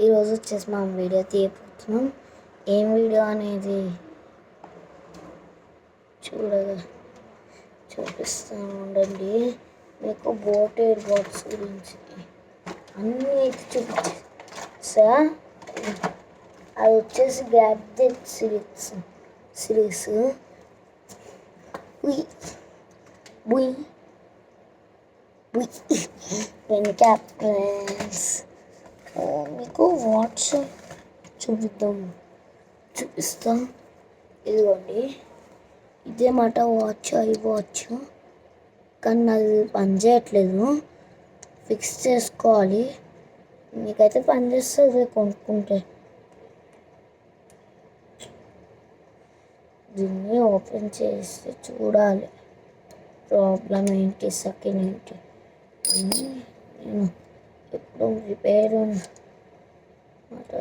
ఈరోజు వచ్చేసి మనం వీడియో తీయబోతున్నాం. ఏం వీడియో అనేది చూపిస్తాను ఉండండి. మీకు బోట్ ఎయిర్ బడ్స్ గురించి అన్నీ అయితే చూపించా. అది వచ్చేసి gadget series pen cap plans మీకు వాట్సాప్ చూపిస్తాం. ఇదిగోండి, ఇదే మాట వాచ్, ఐ వాచ్, కానీ అది పనిచేయట్లేదు. ఫిక్స్ చేసుకోవాలి. మీకైతే పనిచేస్తుంది కొనుక్కుంటే. దీన్ని ఓపెన్ చేసి చూడాలి ప్రాబ్లం ఏంటి, సెకండ్ ఏంటి అని. నేను ఎప్పుడు రిపేర్ అన్నమాట.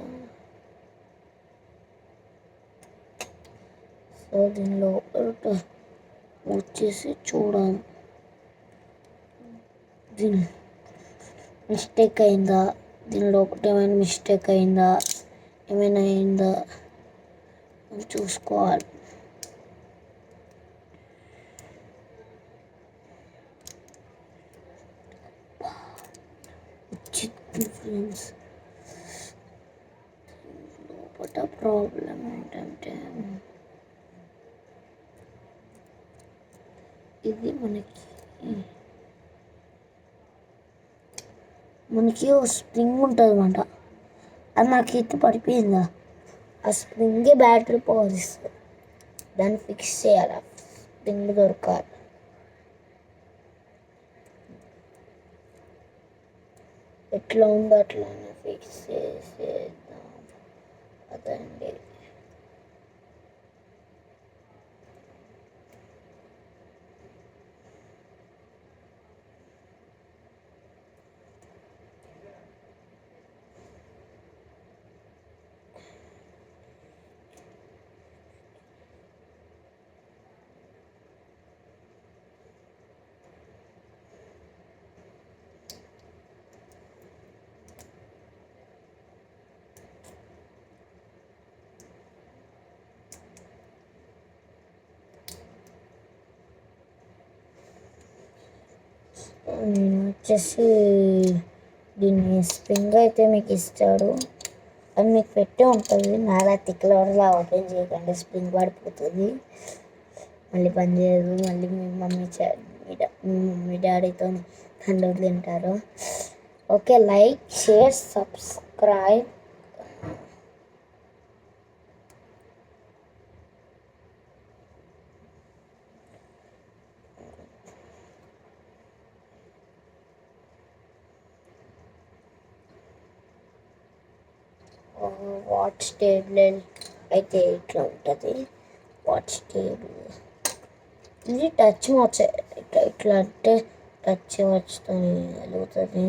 సో దీని లోపల వచ్చేసి చూడాలి, దీని మిస్టేక్ అయిందా, దీని లోపల ఏమైనా మిస్టేక్ అయిందా, ఏమైనా అయిందా అని చూసుకోవాలి. ఫ్రెండ్స్, లోపల ప్రాబ్లం ఏంటంటే ఇది మనకి ఓ స్ప్రింగ్ ఉంటుంది అన్నమాట. అది నాకు ఎత్తి పడిపోయిందా, ఆ స్ప్రింగే బ్యాటరీ పవర్ ఇస్తుంది. దాన్ని ఫిక్స్ చేయాలి, స్ప్రింగ్ దొరకాలి. ఎట్లా ఉందో అట్లానే ఫిక్స్ చేసేద్దాం అదండి. వచ్చేసి దీన్ని స్ప్రింగ్ అయితే మీకు ఇస్తాడు, అది మీకు పెట్టే ఉంటుంది. నాలా తిక్కలవరలా ఓపెన్ చేయకండి, స్ప్రింగ్ పడిపోతుంది, మళ్ళీ పని చేయదు. మళ్ళీ మీ మీ డాడీతో తండ్రి తింటారు. Okay, like, share, subscribe. Watch table అయితే ఇట్లా ఉంటుంది. వాచ్ టేబుల్ ఇది టచ్ వాచ్. ఇట్లా అంటే టచ్ వాచ్తో వెలుగుతుంది.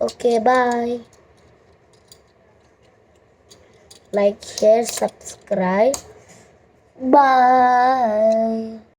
Okay, bye. Like, share, subscribe. Bye.